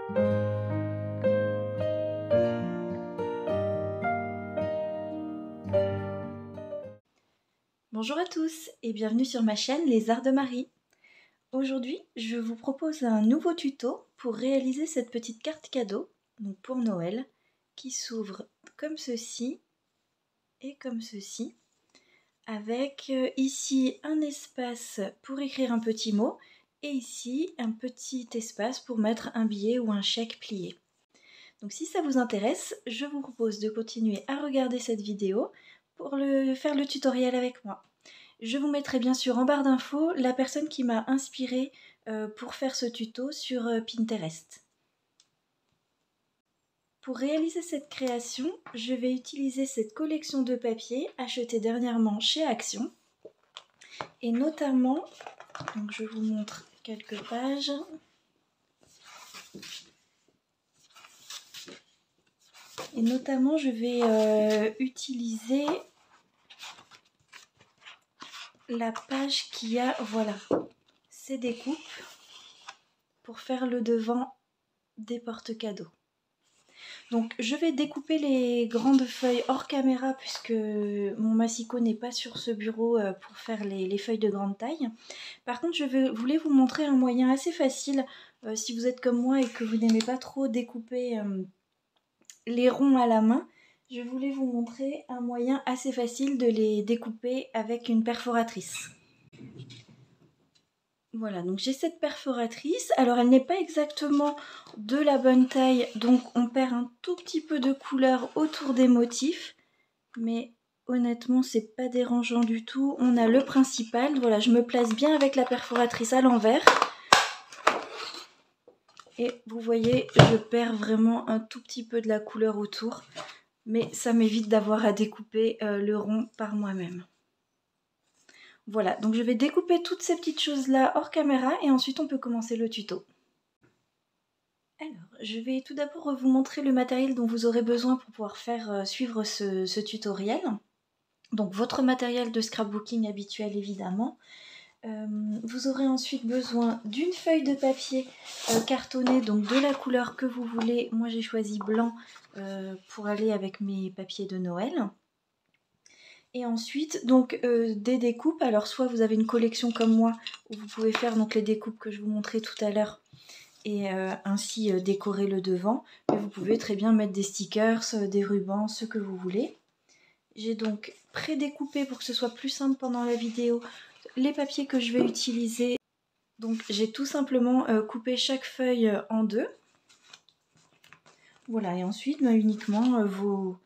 Bonjour à tous et bienvenue sur ma chaîne Les Arts de Marie. Aujourd'hui, je vous propose un nouveau tuto pour réaliser cette petite carte cadeau, donc pour Noël, qui s'ouvre comme ceci et comme ceci, avec ici un espace pour écrire un petit mot et ici un petit espace pour mettre un billet ou un chèque plié. Donc si ça vous intéresse, je vous propose de continuer à regarder cette vidéo pour faire le tutoriel avec moi. Je vous mettrai bien sûr en barre d'infos la personne qui m'a inspirée pour faire ce tuto sur Pinterest. Pour réaliser cette création, je vais utiliser cette collection de papier achetée dernièrement chez Action. Et notamment, donc je vous montre quelques pages. Et notamment, je vais utiliser la page qui a, voilà, ces découpes pour faire le devant des porte-cadeaux. Donc je vais découper les grandes feuilles hors caméra puisque mon massicot n'est pas sur ce bureau pour faire les feuilles de grande taille. Par contre, voulais vous montrer un moyen assez facile si vous êtes comme moi et que vous n'aimez pas trop découper les ronds à la main. Je voulais vous montrer un moyen assez facile de les découper avec une perforatrice. Voilà, donc j'ai cette perforatrice. Alors elle n'est pas exactement de la bonne taille, donc on perd un tout petit peu de couleur autour des motifs. Mais honnêtement, c'est pas dérangeant du tout. On a le principal. Voilà, je me place bien avec la perforatrice à l'envers. Et vous voyez, je perds vraiment un tout petit peu de la couleur autour. Mais ça m'évite d'avoir à découper le rond par moi-même. Voilà, donc je vais découper toutes ces petites choses-là hors caméra et ensuite on peut commencer le tuto. Alors, je vais tout d'abord vous montrer le matériel dont vous aurez besoin pour pouvoir faire suivre ce tutoriel. Donc votre matériel de scrapbooking habituel évidemment. Vous aurez ensuite besoin d'une feuille de papier cartonnée, donc de la couleur que vous voulez. Moi j'ai choisi blanc pour aller avec mes papiers de Noël. Et ensuite, donc des découpes. Alors soit vous avez une collection comme moi, où vous pouvez faire donc les découpes que je vous montrais tout à l'heure, et ainsi décorer le devant. Mais vous pouvez très bien mettre des stickers, des rubans, ce que vous voulez. J'ai donc pré-découpé pour que ce soit plus simple pendant la vidéo les papiers que je vais utiliser. Donc j'ai tout simplement coupé chaque feuille en deux. Voilà, et ensuite uniquement vos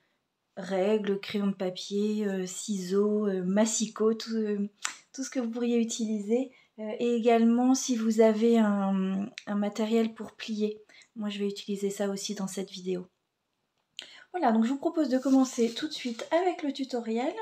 règles, crayons de papier, ciseaux, massicot, tout ce que vous pourriez utiliser. Et également si vous avez un matériel pour plier. Moi je vais utiliser ça aussi dans cette vidéo. Voilà, donc je vous propose de commencer tout de suite avec le tutoriel.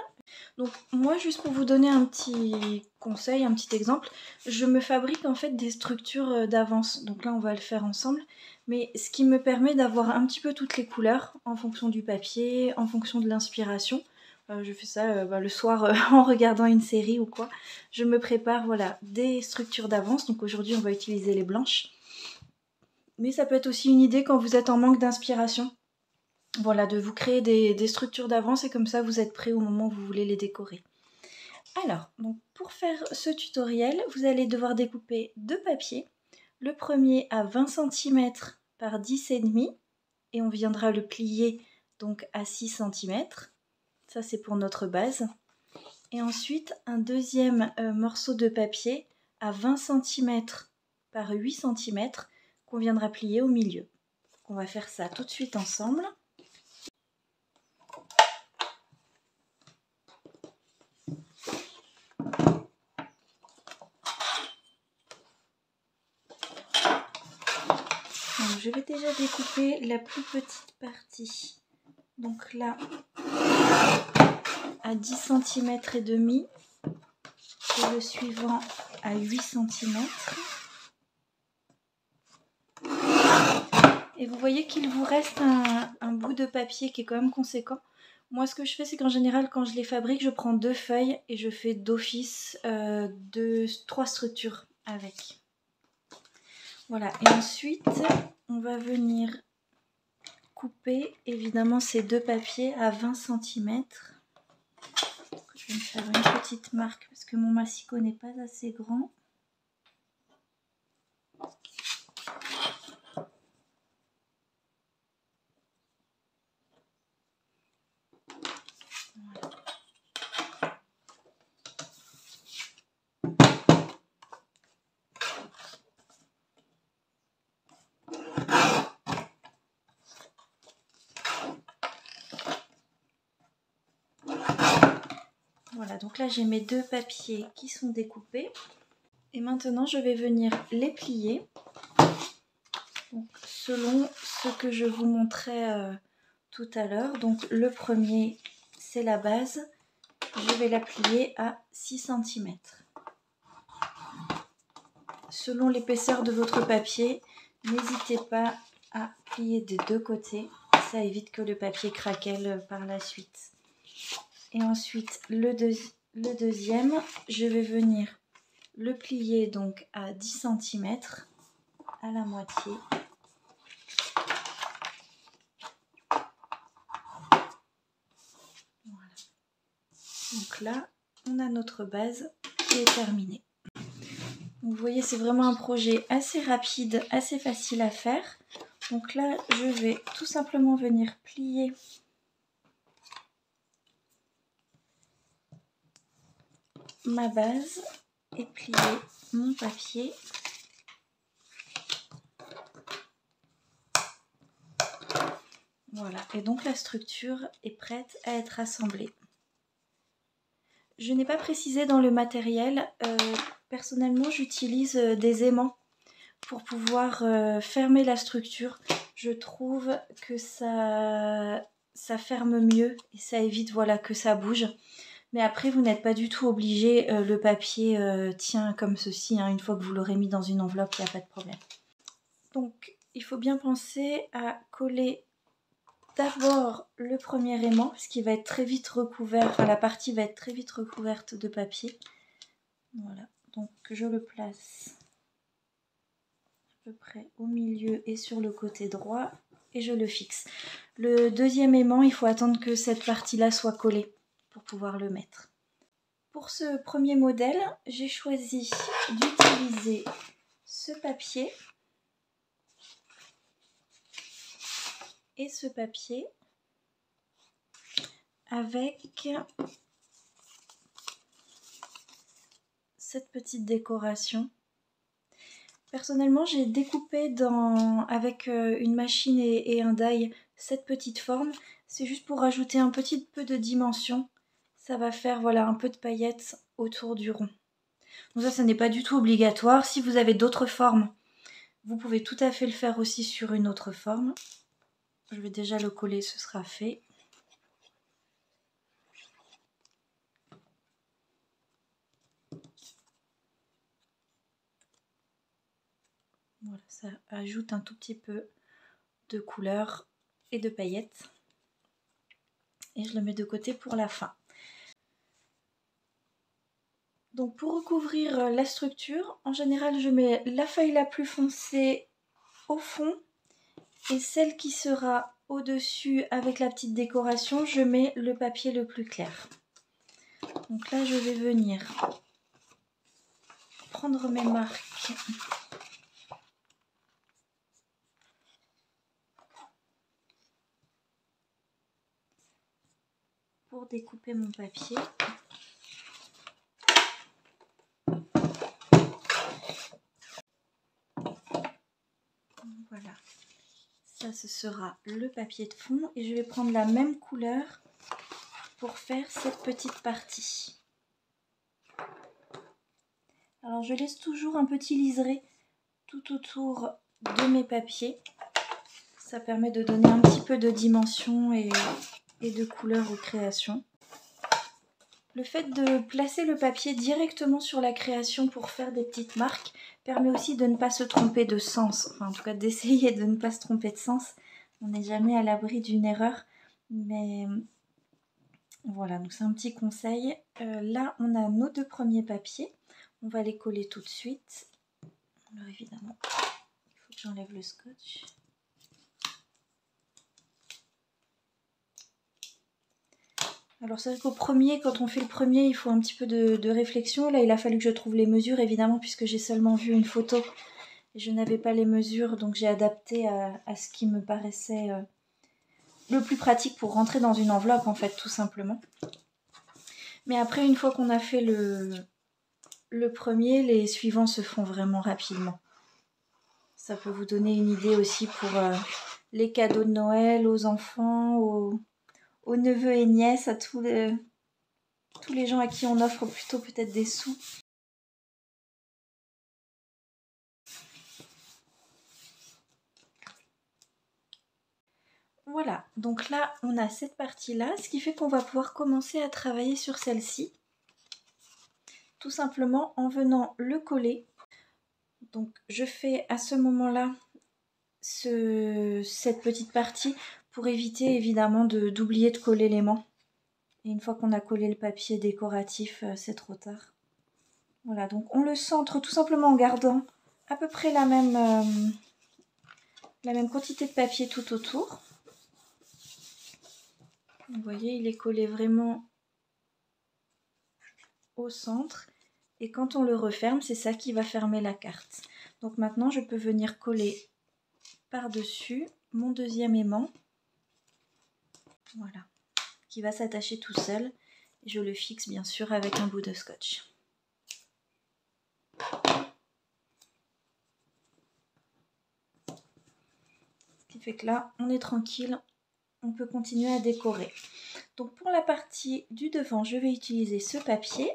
Donc moi, juste pour vous donner un petit conseil, un petit exemple, je me fabrique en fait des structures d'avance. Donc là, on va le faire ensemble. Mais ce qui me permet d'avoir un petit peu toutes les couleurs en fonction du papier, en fonction de l'inspiration. Je fais ça le soir en regardant une série ou quoi. Je me prépare, voilà, des structures d'avance. Donc aujourd'hui, on va utiliser les blanches. Mais ça peut être aussi une idée quand vous êtes en manque d'inspiration. Voilà, de vous créer des structures d'avance et comme ça vous êtes prêt au moment où vous voulez les décorer. Alors, donc pour faire ce tutoriel, vous allez devoir découper deux papiers. Le premier à 20 cm par 10,5 et on viendra le plier donc à 6 cm. Ça c'est pour notre base. Et ensuite un deuxième morceau de papier à 20 cm par 8 cm qu'on viendra plier au milieu. On va faire ça tout de suite ensemble. Donc, je vais déjà découper la plus petite partie. Donc là, à 10 cm et demi et le suivant à 8 cm. Et vous voyez qu'il vous reste un bout de papier qui est quand même conséquent. Moi, ce que je fais, c'est qu'en général, quand je les fabrique, je prends deux feuilles et je fais d'office 3 structures avec. Voilà, et ensuite, on on va venir couper évidemment ces deux papiers à 20 cm. Je vais me faire une petite marque parce que mon massicot n'est pas assez grand. Voilà, donc là j'ai mes deux papiers qui sont découpés. Et maintenant je vais venir les plier. Donc, selon ce que je vous montrais tout à l'heure. Donc le premier c'est la base. Je vais la plier à 6 cm. Selon l'épaisseur de votre papier, n'hésitez pas à plier des deux côtés. Ça évite que le papier craquelle par la suite. Et ensuite, le deuxième, je vais venir le plier donc à 10 cm à la moitié. Voilà. Donc là, on a notre base qui est terminée. Vous voyez, c'est vraiment un projet assez rapide, assez facile à faire. Donc là, je vais tout simplement venir plier ma base et plier mon papier. Voilà, et donc la structure est prête à être assemblée. Je n'ai pas précisé dans le matériel, personnellement j'utilise des aimants pour pouvoir fermer la structure. Je trouve que ça ferme mieux et ça évite voilà, que ça bouge. Mais après, vous n'êtes pas du tout obligé, le papier tient comme ceci, hein, une fois que vous l'aurez mis dans une enveloppe, il n'y a pas de problème. Donc, il faut bien penser à coller d'abord le premier aimant, parce qu'il va être très vite recouvert, enfin la partie va être très vite recouverte de papier. Voilà, donc je le place à peu près au milieu et sur le côté droit, et je le fixe. Le deuxième aimant, il faut attendre que cette partie-là soit collée pour pouvoir le mettre. Pour ce premier modèle, j'ai choisi d'utiliser ce papier et ce papier avec cette petite décoration. Personnellement, j'ai découpé avec une machine et un die cette petite forme. C'est juste pour rajouter un petit peu de dimension. Ça va faire voilà, un peu de paillettes autour du rond. Donc ça n'est pas du tout obligatoire. Si vous avez d'autres formes, vous pouvez tout à fait le faire aussi sur une autre forme. Je vais déjà le coller, ce sera fait. Voilà, ça ajoute un tout petit peu de couleur et de paillettes. Et je le mets de côté pour la fin. Donc pour recouvrir la structure, en général je mets la feuille la plus foncée au fond et celle qui sera au-dessus avec la petite décoration, je mets le papier le plus clair. Donc là je vais venir prendre mes marques pour découper mon papier. Voilà, ça ce sera le papier de fond et je vais prendre la même couleur pour faire cette petite partie. Alors je laisse toujours un petit liseré tout autour de mes papiers. Ça permet de donner un petit peu de dimension et de couleur aux créations. Le fait de placer le papier directement sur la création pour faire des petites marques permet aussi de ne pas se tromper de sens. Enfin, en tout cas, d'essayer de ne pas se tromper de sens. On n'est jamais à l'abri d'une erreur. Mais voilà, donc c'est un petit conseil. Là, on a nos deux premiers papiers. On va les coller tout de suite. Alors évidemment, il faut que j'enlève le scotch. Alors c'est vrai qu'au premier, quand on fait le premier, il faut un petit peu de réflexion. Là, il a fallu que je trouve les mesures, évidemment, puisque j'ai seulement vu une photo. Et je n'avais pas les mesures, donc j'ai adapté à ce qui me paraissait le plus pratique pour rentrer dans une enveloppe, en fait, tout simplement. Mais après, une fois qu'on a fait le premier, les suivants se font vraiment rapidement. Ça peut vous donner une idée aussi pour les cadeaux de Noël aux enfants, aux neveux et nièces, à tous les gens à qui on offre plutôt peut-être des sous. Voilà, donc là on a cette partie-là, ce qui fait qu'on va pouvoir commencer à travailler sur celle-ci. Tout simplement en venant le coller. Donc je fais à ce moment-là cette petite partie pour éviter évidemment d'oublier de coller l'aimant. Et une fois qu'on a collé le papier décoratif, c'est trop tard. Voilà, donc on le centre tout simplement en gardant à peu près la même quantité de papier tout autour. Vous voyez, il est collé vraiment au centre. Et quand on le referme, c'est ça qui va fermer la carte. Donc maintenant, je peux venir coller par-dessus mon deuxième aimant. Voilà, qui va s'attacher tout seul. Et je le fixe bien sûr avec un bout de scotch. Ce qui fait que là, on est tranquille, on peut continuer à décorer. Donc pour la partie du devant, je vais utiliser ce papier.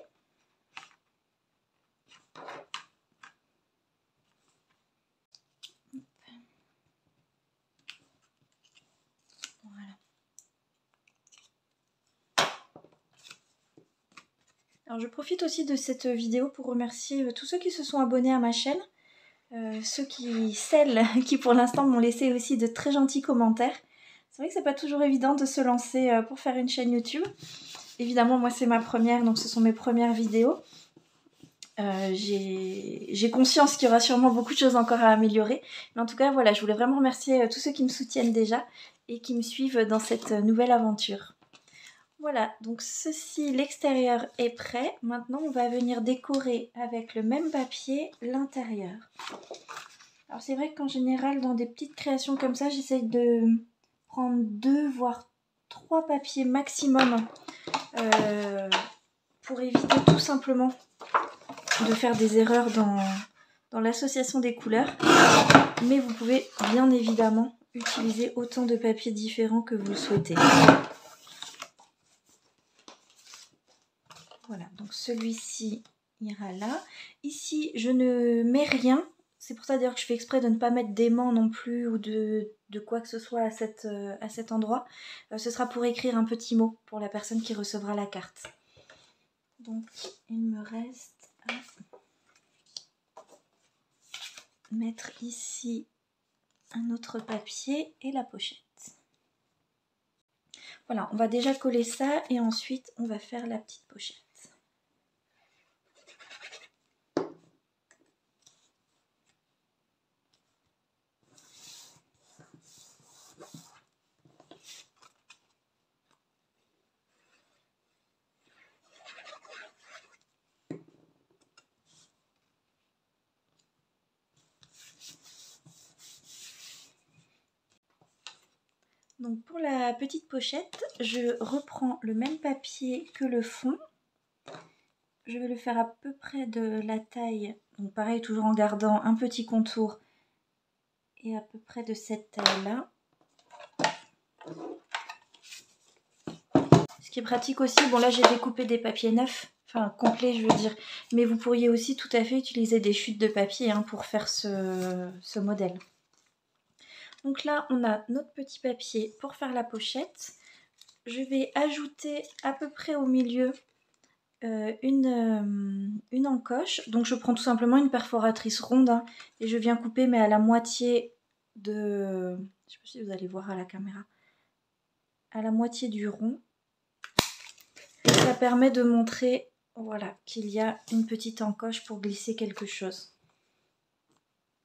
Voilà. Alors je profite aussi de cette vidéo pour remercier tous ceux qui se sont abonnés à ma chaîne. Celles qui pour l'instant m'ont laissé aussi de très gentils commentaires. C'est vrai que c'est pas toujours évident de se lancer pour faire une chaîne YouTube. Évidemment, moi c'est ma première, donc ce sont mes premières vidéos. J'ai conscience qu'il y aura sûrement beaucoup de choses encore à améliorer. Mais en tout cas, voilà, je voulais vraiment remercier tous ceux qui me soutiennent déjà et qui me suivent dans cette nouvelle aventure. Voilà, donc ceci, l'extérieur est prêt. Maintenant, on va venir décorer avec le même papier l'intérieur. Alors c'est vrai qu'en général, dans des petites créations comme ça, j'essaye de prendre 2 voire 3 papiers maximum pour éviter tout simplement de faire des erreurs dans l'association des couleurs. Mais vous pouvez bien évidemment utiliser autant de papiers différents que vous le souhaitez. Voilà, donc celui-ci ira là. Ici, je ne mets rien. C'est pour ça d'ailleurs que je fais exprès de ne pas mettre d'aimant non plus ou de quoi que ce soit à cet endroit. Ce sera pour écrire un petit mot pour la personne qui recevra la carte. Donc, il me reste à mettre ici un autre papier et la pochette. Voilà, on va déjà coller ça et ensuite on va faire la petite pochette. Donc pour la petite pochette, je reprends le même papier que le fond. Je vais le faire à peu près de la taille, donc pareil, toujours en gardant un petit contour et à peu près de cette taille-là. Ce qui est pratique aussi, bon là j'ai découpé des papiers neufs, enfin complets je veux dire, mais vous pourriez aussi tout à fait utiliser des chutes de papier pour faire ce modèle. Donc là, on a notre petit papier pour faire la pochette. Je vais ajouter à peu près au milieu une encoche. Donc je prends tout simplement une perforatrice ronde et je viens couper mais à la moitié de... Je sais pas si vous allez voir à la caméra. À la moitié du rond. Et ça permet de montrer voilà, qu'il y a une petite encoche pour glisser quelque chose.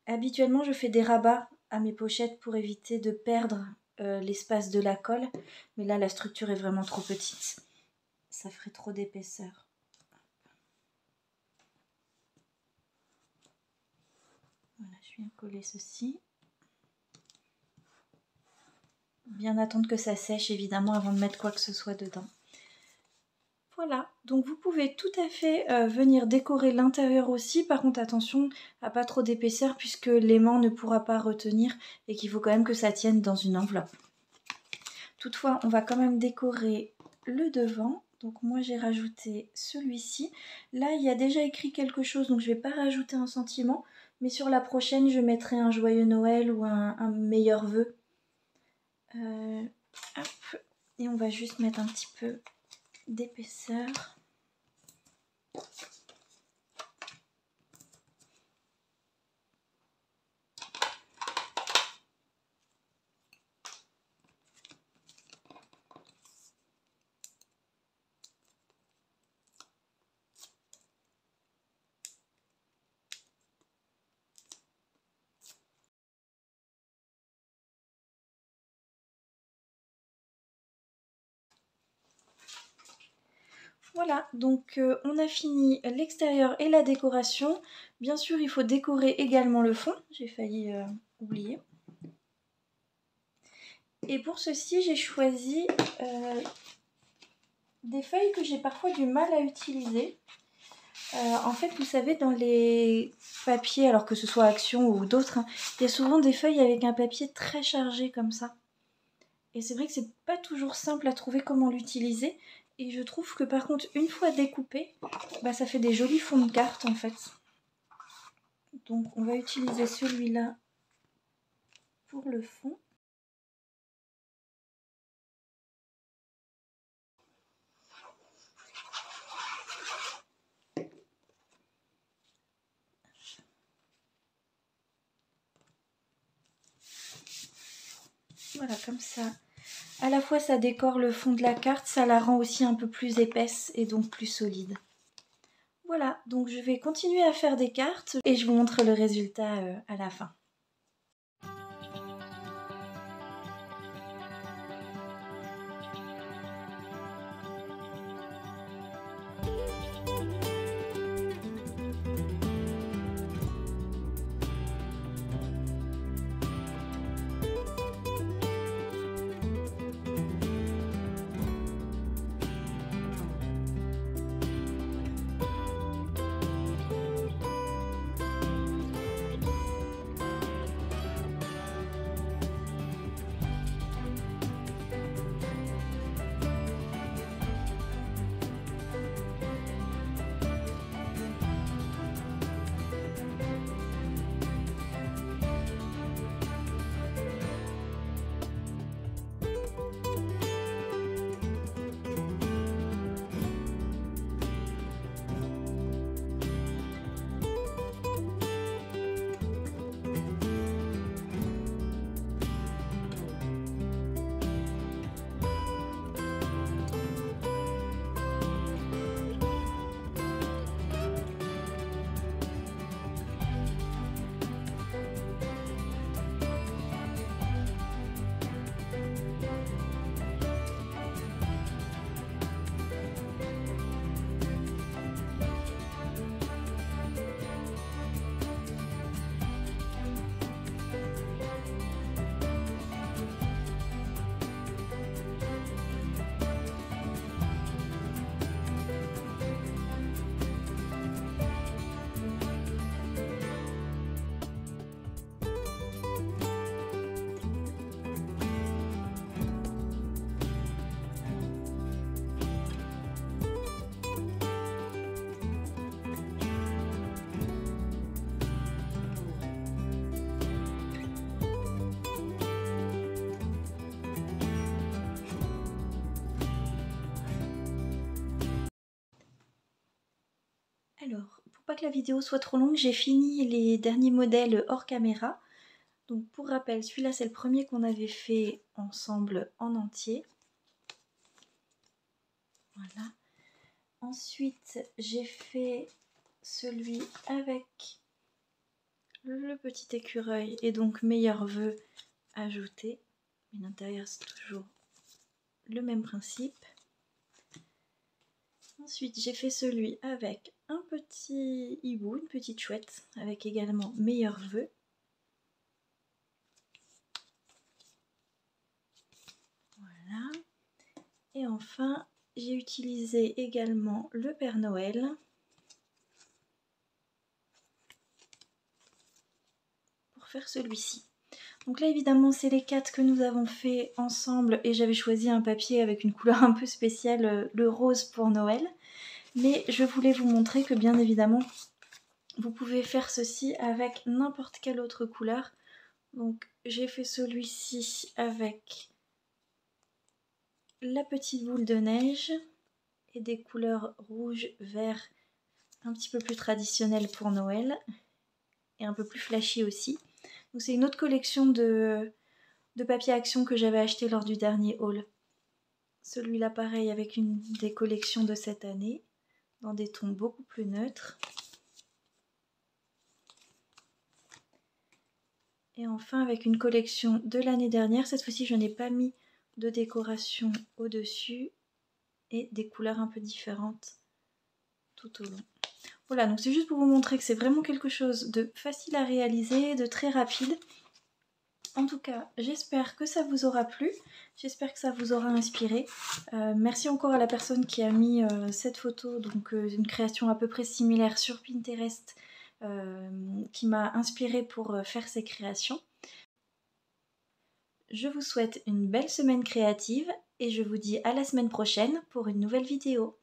Habituellement, je fais des rabats à mes pochettes pour éviter de perdre l'espace de la colle. Mais là, la structure est vraiment trop petite. ça ferait trop d'épaisseur. Voilà, je viens coller ceci. Bien attendre que ça sèche évidemment avant de mettre quoi que ce soit dedans. Voilà, donc vous pouvez tout à fait venir décorer l'intérieur aussi. Par contre attention à pas trop d'épaisseur puisque l'aimant ne pourra pas retenir et qu'il faut quand même que ça tienne dans une enveloppe. Toutefois on va quand même décorer le devant. Donc moi j'ai rajouté celui-ci. Là il y a déjà écrit quelque chose donc je vais pas rajouter un sentiment. Mais sur la prochaine je mettrai un joyeux Noël ou un meilleur vœu. Hop. Et on va juste mettre un petit peu d'épaisseur. Voilà, donc on a fini l'extérieur et la décoration. Bien sûr, il faut décorer également le fond. J'ai failli oublier. Et pour ceci, j'ai choisi des feuilles que j'ai parfois du mal à utiliser. En fait, vous savez, dans les papiers, alors que ce soit Action ou d'autres, hein, il y a souvent des feuilles avec un papier très chargé comme ça. Et c'est vrai que c'est pas toujours simple à trouver comment l'utiliser. Et je trouve que par contre, une fois découpé, bah, ça fait des jolis fonds de cartes en fait. Donc on va utiliser celui-là pour le fond. Voilà, comme ça. À la fois ça décore le fond de la carte, ça la rend aussi un peu plus épaisse et donc plus solide. Voilà, donc je vais continuer à faire des cartes et je vous montre le résultat à la fin. Alors, pour pas que la vidéo soit trop longue, j'ai fini les derniers modèles hors caméra. Donc pour rappel, celui-là c'est le premier qu'on avait fait ensemble en entier. Voilà. Ensuite, j'ai fait celui avec le petit écureuil et donc meilleur vœu ajouté. Mais l'intérieur c'est toujours le même principe. Ensuite, j'ai fait celui avec un petit hibou, une petite chouette, avec également meilleurs vœux. Voilà. Et enfin, j'ai utilisé également le Père Noël. Pour faire celui-ci. Donc là, évidemment, c'est les 4 que nous avons fait ensemble et j'avais choisi un papier avec une couleur un peu spéciale, le rose pour Noël. Mais je voulais vous montrer que bien évidemment, vous pouvez faire ceci avec n'importe quelle autre couleur. Donc j'ai fait celui-ci avec la petite boule de neige et des couleurs rouge, vert, un petit peu plus traditionnelles pour Noël et un peu plus flashy aussi. Donc c'est une autre collection de papier action que j'avais acheté lors du dernier haul. Celui-là pareil avec une des collections de cette année, dans des tons beaucoup plus neutres. Et enfin avec une collection de l'année dernière, cette fois-ci je n'ai pas mis de décoration au-dessus et des couleurs un peu différentes tout au long. Voilà, donc c'est juste pour vous montrer que c'est vraiment quelque chose de facile à réaliser, de très rapide. En tout cas, j'espère que ça vous aura plu, j'espère que ça vous aura inspiré. Merci encore à la personne qui a mis cette photo, donc une création à peu près similaire sur Pinterest, qui m'a inspirée pour faire ces créations. Je vous souhaite une belle semaine créative et je vous dis à la semaine prochaine pour une nouvelle vidéo.